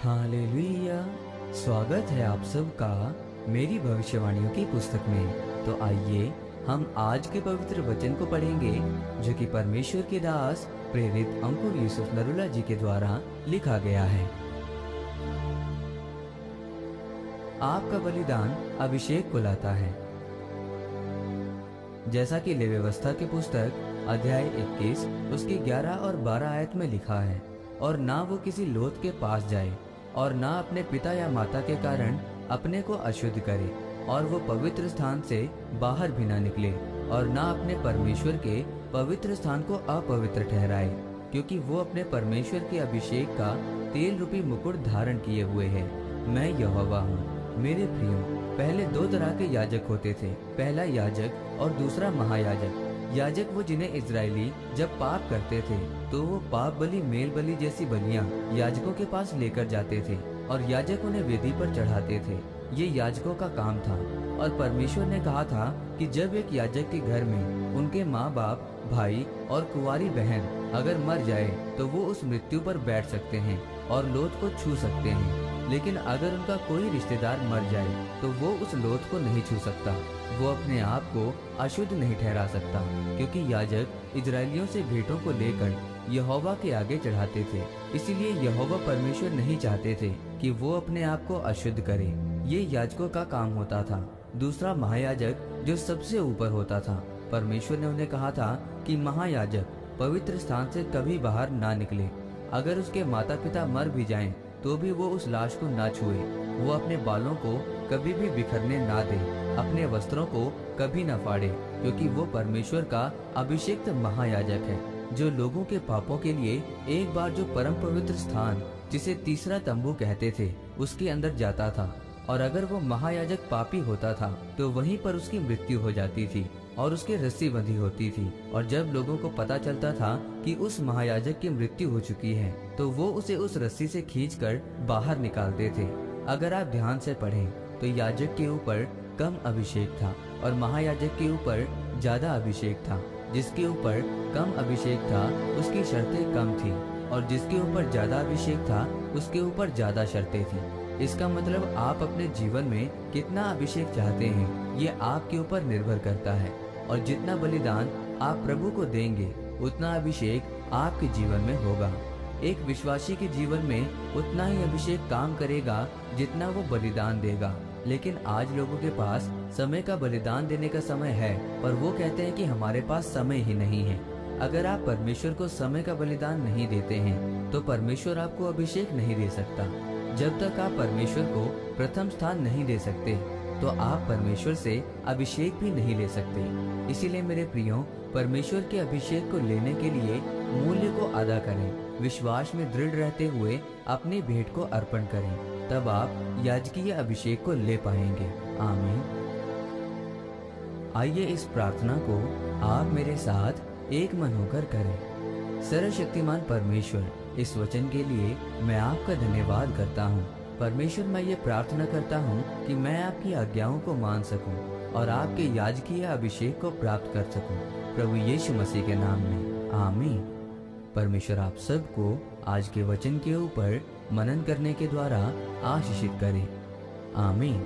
Hallelujah. स्वागत है आप सबका मेरी भविष्यवाणियों की पुस्तक में। तो आइए हम आज के पवित्र वचन को पढ़ेंगे जो कि परमेश्वर के दास प्रेरित अंकुर यूसुफ नरूला जी के द्वारा लिखा गया है। आपका बलिदान अभिषेक को लाता है। जैसा कि लेवी व्यवस्था की पुस्तक अध्याय 21 उसकी 11 और 12 आयत में लिखा है, और ना वो किसी लोथ के पास जाए और ना अपने पिता या माता के कारण अपने को अशुद्ध करे, और वो पवित्र स्थान से बाहर भी ना निकले, और ना अपने परमेश्वर के पवित्र स्थान को अपवित्र ठहराए, क्योंकि वो अपने परमेश्वर के अभिषेक का तेल रूपी मुकुट धारण किए हुए है। मैं यहोवा हूँ। मेरे प्रियो, पहले दो तरह के याजक होते थे, पहला याजक और दूसरा महायाजक। याजक वो जिन्हें इजरायली जब पाप करते थे तो वो पाप बलि, मेल बलि जैसी बलियां याजकों के पास लेकर जाते थे और याजक उन्हें वेदी पर चढ़ाते थे। ये याजकों का काम था। और परमेश्वर ने कहा था कि जब एक याजक के घर में उनके माँ बाप, भाई और कुंवारी बहन अगर मर जाए तो वो उस मृत्यु पर बैठ सकते हैं और लोथ को छू सकते हैं, लेकिन अगर उनका कोई रिश्तेदार मर जाए तो वो उस लोथ को नहीं छू सकता। वो अपने आप को अशुद्ध नहीं ठहरा सकता, क्योंकि याजक इजरायलियों से भेंटों को लेकर यहोवा के आगे चढ़ाते थे। इसीलिए यहोवा परमेश्वर नहीं चाहते थे कि वो अपने आप को अशुद्ध करे। ये याजकों का काम होता था। दूसरा महायाजक जो सबसे ऊपर होता था, परमेश्वर ने उन्हें कहा था कि महायाजक पवित्र स्थान से कभी बाहर ना निकले। अगर उसके माता पिता मर भी जाएं तो भी वो उस लाश को ना छुए। वो अपने बालों को कभी भी बिखरने ना दे, अपने वस्त्रों को कभी न फाड़े, क्योंकि वो परमेश्वर का अभिषिक्त महायाजक है, जो लोगों के पापों के लिए एक बार जो परम पवित्र स्थान, जिसे तीसरा तंबू कहते थे, उसके अंदर जाता था। और अगर वो महायाजक पापी होता था तो वहीं पर उसकी मृत्यु हो जाती थी और उसकी रस्सी बंधी होती थी। और जब लोगों को पता चलता था कि उस महायाजक की मृत्यु हो चुकी है तो वो उसे उस रस्सी से खींचकर बाहर निकालते थे। अगर आप ध्यान से पढ़ें तो याजक के ऊपर कम अभिषेक था और महायाजक के ऊपर ज्यादा अभिषेक था। जिसके ऊपर कम अभिषेक था उसकी शर्तें कम थी, और जिसके ऊपर ज्यादा अभिषेक था उसके ऊपर ज्यादा शर्तें थी। इसका मतलब आप अपने जीवन में कितना अभिषेक चाहते हैं ये आपके ऊपर निर्भर करता है, और जितना बलिदान आप प्रभु को देंगे उतना अभिषेक आपके जीवन में होगा। एक विश्वासी के जीवन में उतना ही अभिषेक काम करेगा जितना वो बलिदान देगा। लेकिन आज लोगों के पास समय का बलिदान देने का समय है, पर वो कहते हैं कि हमारे पास समय ही नहीं है। अगर आप परमेश्वर को समय का बलिदान नहीं देते हैं तो परमेश्वर आपको अभिषेक नहीं दे सकता। जब तक आप परमेश्वर को प्रथम स्थान नहीं दे सकते तो आप परमेश्वर से अभिषेक भी नहीं ले सकते। इसीलिए मेरे प्रियो, परमेश्वर के अभिषेक को लेने के लिए मूल्य को अदा करें, विश्वास में दृढ़ रहते हुए अपनी भेंट को अर्पण करें, तब आप याजकीय अभिषेक को ले पाएंगे। आमीन। आइए इस प्रार्थना को आप मेरे साथ एक मन होकर करें। सर्वशक्तिमान परमेश्वर, इस वचन के लिए मैं आपका धन्यवाद करता हूँ। परमेश्वर, मैं ये प्रार्थना करता हूँ कि मैं आपकी आज्ञाओं को मान सकूं और आपके याजकीय अभिषेक को प्राप्त कर सकूं, प्रभु यीशु मसीह के नाम में। आमीन। परमेश्वर आप सबको आज के वचन के ऊपर मनन करने के द्वारा आशीषित करे। आमीन।